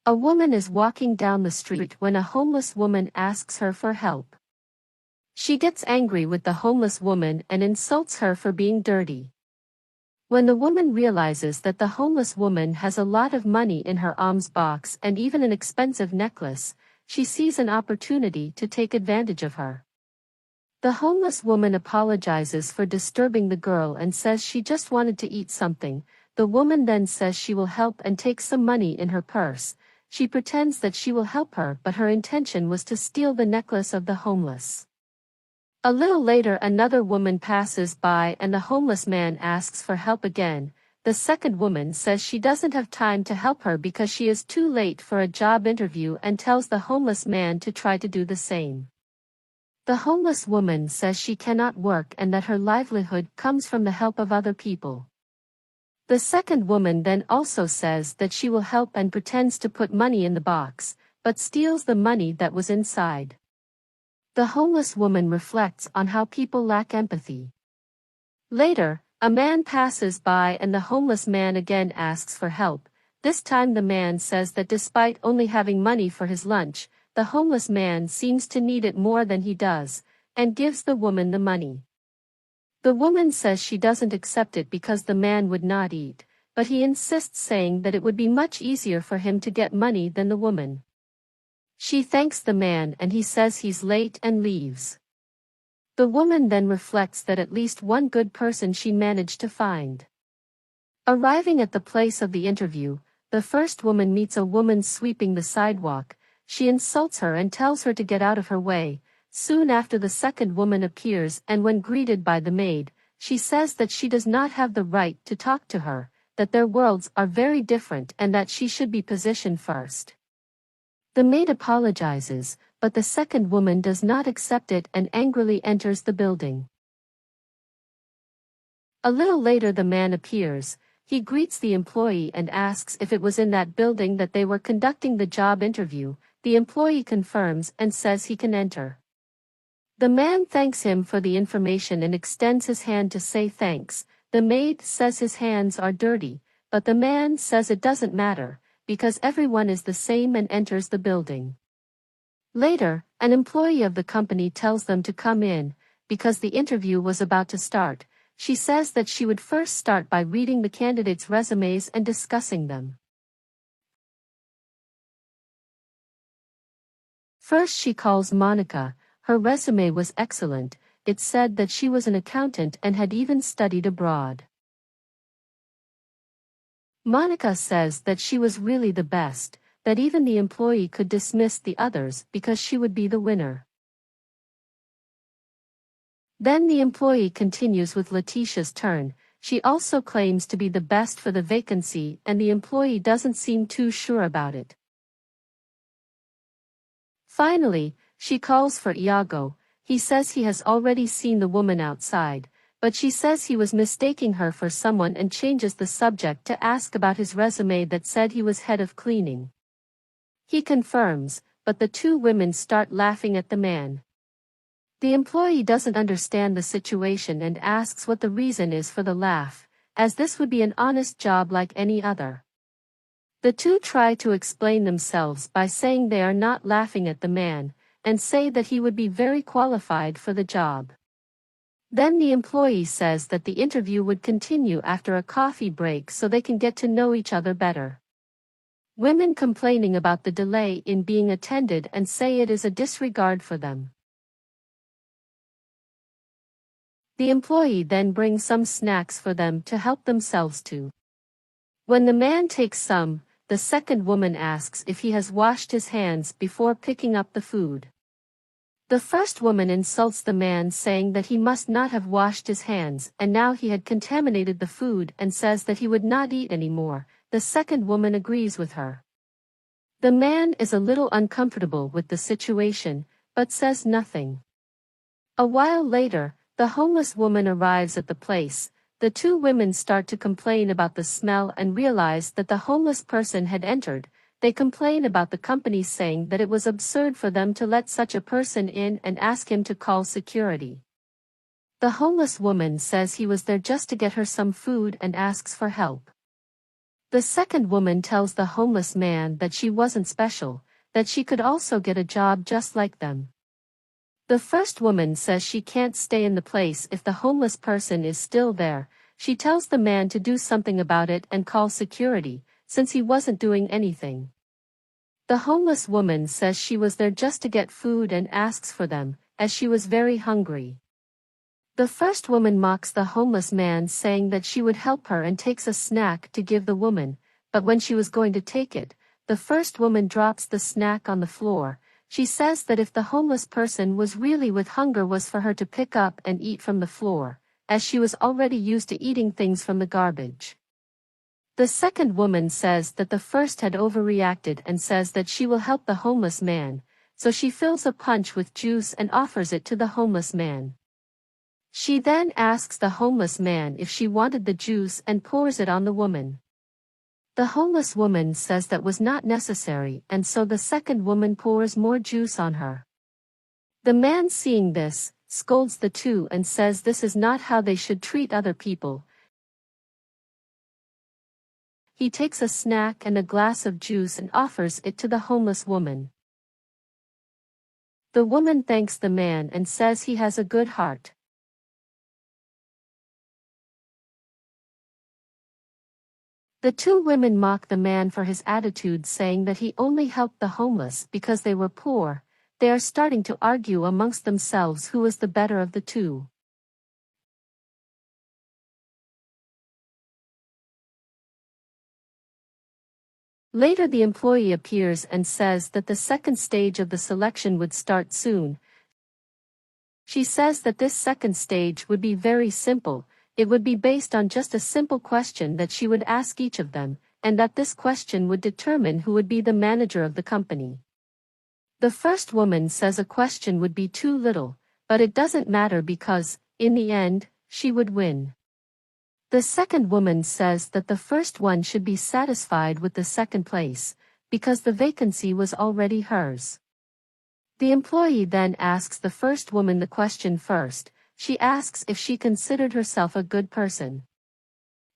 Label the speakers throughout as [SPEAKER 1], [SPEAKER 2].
[SPEAKER 1] A woman is walking down the street when a homeless woman asks her for help. She gets angry with the homeless woman and insults her for being dirty. When the woman realizes that the homeless woman has a lot of money in her alms box and even an expensive necklace, she sees an opportunity to take advantage of her. The homeless woman apologizes for disturbing the girl and says she just wanted to eat something. The woman then says she will help and takes some money in her purse. She pretends that she will help her, but her intention was to steal the necklace of the homeless. A little later, another woman passes by and the homeless man asks for help again. The second woman says she doesn't have time to help her because she is too late for a job interview and tells the homeless man to try to do the same. The homeless woman says she cannot work and that her livelihood comes from the help of other people. The second woman then also says that she will help and pretends to put money in the box, but steals the money that was inside. The homeless woman reflects on how people lack empathy. Later, a man passes by and the homeless man again asks for help. This time the man says that despite only having money for his lunch, the homeless man seems to need it more than he does, and gives the woman the money. The woman says she doesn't accept it because the man would not eat, but he insists, saying that it would be much easier for him to get money than the woman. She thanks the man and he says he's late and leaves. The woman then reflects that at least one good person she managed to find. Arriving at the place of the interview, the first woman meets a woman sweeping the sidewalk. She insults her and tells her to get out of her way. Soon after, the second woman appears and when greeted by the maid, she says that she does not have the right to talk to her, that their worlds are very different and that she should be positioned first. The maid apologizes, but the second woman does not accept it and angrily enters the building. A little later the man appears. He greets the employee and asks if it was in that building that they were conducting the job interview. The employee confirms and says he can enter. The man thanks him for the information and extends his hand to say thanks. The maid says his hands are dirty, but the man says it doesn't matter, because everyone is the same, and enters the building. Later, an employee of the company tells them to come in, because the interview was about to start. She says that she would first start by reading the candidates' resumes and discussing them. First she calls Monica. Her resume was excellent. It said that she was an accountant and had even studied abroad. Monica says that she was really the best, that even the employee could dismiss the others because she would be the winner. Then the employee continues with Letitia's turn. She also claims to be the best for the vacancy and the employee doesn't seem too sure about it. Finally, she calls for Iago. He says he has already seen the woman outside, but she says he was mistaking her for someone and changes the subject to ask about his resume that said he was head of cleaning. He confirms, but the two women start laughing at the man. The employee doesn't understand the situation and asks what the reason is for the laugh, as this would be an honest job like any other. The two try to explain themselves by saying they are not laughing at the man, and say that he would be very qualified for the job. Then the employee says that the interview would continue after a coffee break so they can get to know each other better. Women complaining about the delay in being attended and say it is a disregard for them. The employee then brings some snacks for them to help themselves to. When the man takes some, the second woman asks if he has washed his hands before picking up the food. The first woman insults the man, saying that he must not have washed his hands and now he had contaminated the food, and says that he would not eat anymore. The second woman agrees with her. The man is a little uncomfortable with the situation, but says nothing. A while later, the homeless woman arrives at the place. The two women start to complain about the smell and realize that the homeless person had entered. They complain about the company, saying that it was absurd for them to let such a person in and ask him to call security. The homeless woman says he was there just to get her some food and asks for help. The second woman tells the homeless man that she wasn't special, that she could also get a job just like them. The first woman says she can't stay in the place if the homeless person is still there. She tells the man to do something about it and call security, since he wasn't doing anything. The homeless woman says she was there just to get food and asks for them, as she was very hungry. The first woman mocks the homeless man, saying that she would help her and takes a snack to give the woman, but when she was going to take it, the first woman drops the snack on the floor. She says that if the homeless person was really with hunger was for her to pick up and eat from the floor, as she was already used to eating things from the garbage. The second woman says that the first had overreacted and says that she will help the homeless man, so she fills a punch with juice and offers it to the homeless man. She then asks the homeless man if she wanted the juice and pours it on the woman. The homeless woman says that was not necessary, and so the second woman pours more juice on her. The man, seeing this, scolds the two and says this is not how they should treat other people. He takes a snack and a glass of juice and offers it to the homeless woman. The woman thanks the man and says he has a good heart. The two women mock the man for his attitude, saying that he only helped the homeless because they were poor. They are starting to argue amongst themselves who is the better of the two. Later the employee appears and says that the second stage of the selection would start soon. She says that this second stage would be very simple. It would be based on just a simple question that she would ask each of them, and that this question would determine who would be the manager of the company. The first woman says a question would be too little, but it doesn't matter because, in the end, she would win. The second woman says that the first one should be satisfied with the second place, because the vacancy was already hers. The employee then asks the first woman the question first. She asks if she considered herself a good person.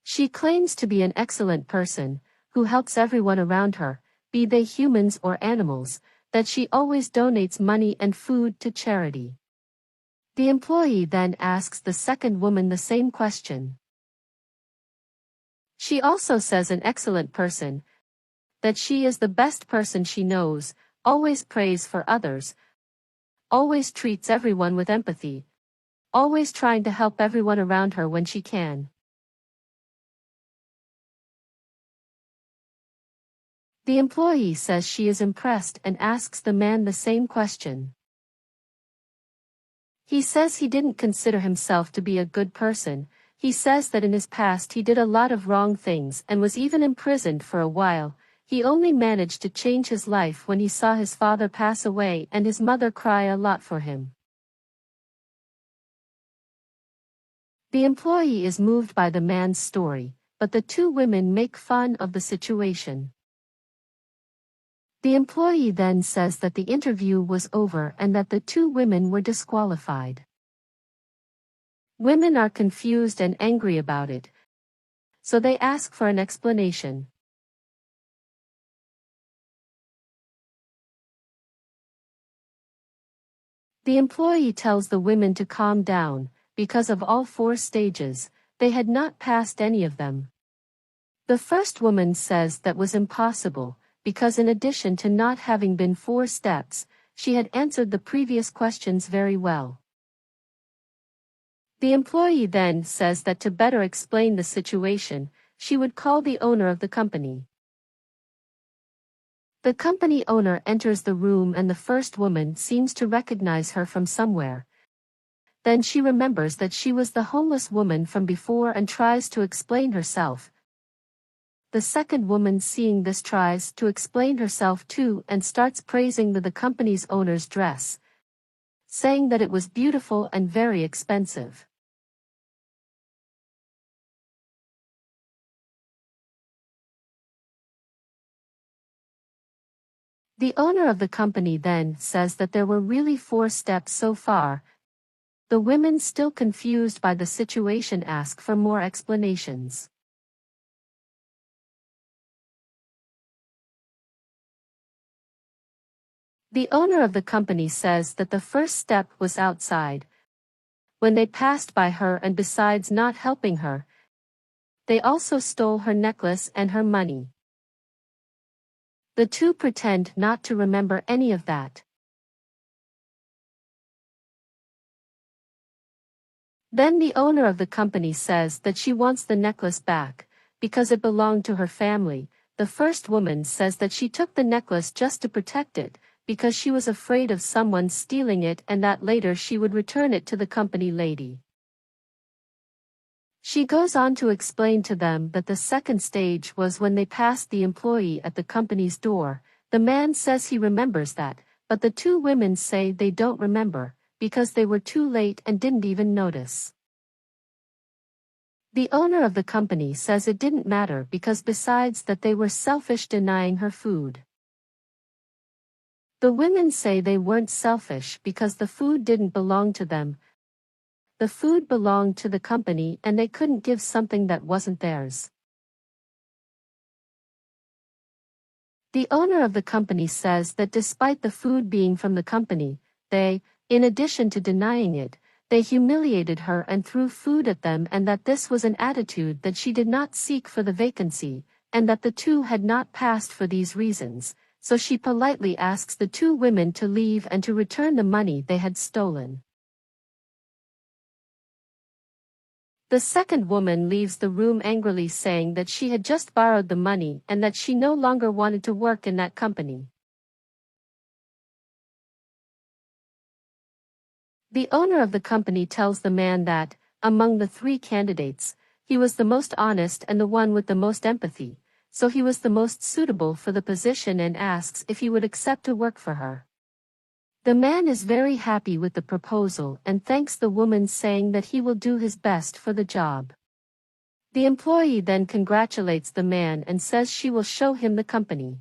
[SPEAKER 1] She claims to be an excellent person, who helps everyone around her, be they humans or animals, that she always donates money and food to charity. The employee then asks the second woman the same question. She also says an excellent person, that she is the best person she knows, always prays for others, always treats everyone with empathy, always trying to help everyone around her when she can. The employee says she is impressed and asks the man the same question. He says he didn't consider himself to be a good person. He says that in his past he did a lot of wrong things and was even imprisoned for a while. He only managed to change his life when he saw his father pass away and his mother cry a lot for him. The employee is moved by the man's story, but the two women make fun of the situation. The employee then says that the interview was over and that the two women were disqualified. Women are confused and angry about it, so they ask for an explanation. The employee tells the women to calm down, because of all four stages, they had not passed any of them. The first woman says that was impossible, because in addition to not having been 4 steps, she had answered the previous questions very well. The employee then says that to better explain the situation, she would call the owner of the company. The company owner enters the room and the first woman seems to recognize her from somewhere. Then she remembers that she was the homeless woman from before and tries to explain herself. The second woman, seeing this, tries to explain herself too and starts praising the company's owner's dress, saying that it was beautiful and very expensive. The owner of the company then says that there were really 4 steps so far. The women, still confused by the situation, ask for more explanations. The owner of the company says that the first step was outside, when they passed by her, and besides not helping her, they also stole her necklace and her money. The two pretend not to remember any of that. Then the owner of the company says that she wants the necklace back, because it belonged to her family. The first woman says that she took the necklace just to protect it, because she was afraid of someone stealing it, and that later she would return it to the company lady. She goes on to explain to them that the second stage was when they passed the employee at the company's door. The man says he remembers that, but the two women say they don't remember, because they were too late and didn't even notice. The owner of the company says it didn't matter because besides that they were selfish denying her food. The women say they weren't selfish because the food didn't belong to them. The food belonged to the company and they couldn't give something that wasn't theirs. The owner of the company says that despite the food being from the company, they, in addition to denying it, they humiliated her and threw food at them, and that this was an attitude that she did not seek for the vacancy, and that the two had not passed for these reasons, so she politely asks the two women to leave and to return the money they had stolen. The second woman leaves the room angrily, saying that she had just borrowed the money and that she no longer wanted to work in that company. The owner of the company tells the man that, among the three candidates, he was the most honest and the one with the most empathy, so he was the most suitable for the position, and asks if he would accept to work for her. The man is very happy with the proposal and thanks the woman, saying that he will do his best for the job. The employee then congratulates the man and says she will show him the company.